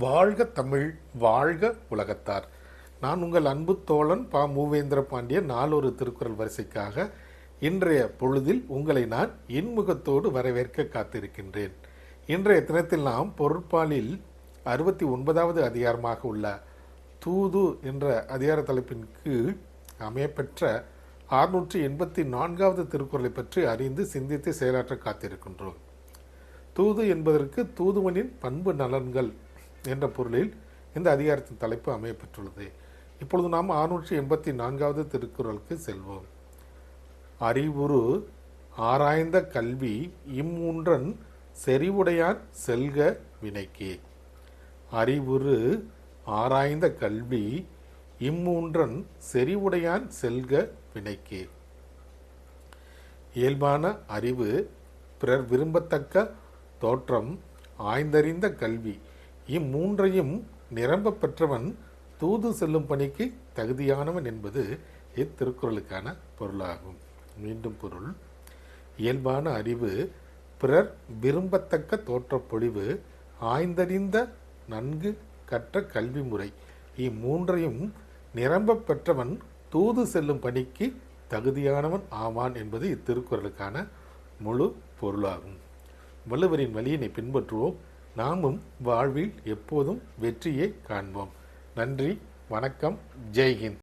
வாழ்க தமிழ், வாழ்க உலகத்தார். நான் உங்கள் அன்பு தோழன் பா. மூவேந்திர பாண்டியன். நாளொரு திருக்குறள் வரிசைக்காக இன்றைய பொழுதில் உங்களை நான் இன்முகத்தோடு வரவேற்க காத்திருக்கின்றேன். இன்றைய தினத்தில் நாம் பொருட்பாலில் 69வது அதிகாரமாக உள்ள தூது என்ற அதிகார தலைப்பின் கீழ் அமையப்பெற்ற 684வது திருக்குறளை பற்றி அறிந்து சிந்தித்து செயலாற்ற காத்திருக்கின்றோம். தூது என்பதற்கு தூதுவனின் பண்பு நலன்கள் என்ற பொருளில் இந்த அதிகாரத்தின் தலைப்பு அமையப்பெற்றுள்ளது. இப்பொழுது நாம் 684வது திருக்குறளுக்கு செல்வோம். அறிவுரு ஆராய்ந்த கல்வி இம்மூன்றன் செறிவுடையான் செல்க வினைக்கே. அறிவுரு ஆராய்ந்த கல்வி இம்மூன்றன் செறிவுடையான் செல்க வினைக்கே. இயல்பான அறிவு, பிறர் விரும்பத்தக்க தோற்றம், ஆய்ந்தறிந்த கல்வி இம்மூன்றையும் நிரம்ப பெற்றவன் தூது செல்லும் பணிக்கு தகுதியானவன் என்பது இத்திருக்குறளுக்கான பொருளாகும். மீண்டும் பொருள்: இயல்பான அறிவு, பிறர் விரும்பத்தக்க தோற்றப்பொழிவு, ஆய்ந்தறிந்த நன்கு கற்ற கல்வி முறை இம்மூன்றையும் நிரம்ப பெற்றவன் தூது செல்லும் பணிக்கு தகுதியானவன் ஆவான் என்பது இத்திருக்குறளுக்கான முழு பொருளாகும். வள்ளுவரின் வழியினை பின்பற்றுவோம். நாமும் வாழ்வில் எப்போதும் வெற்றியை காண்போம். நன்றி, வணக்கம், ஜெய்ஹிந்த்.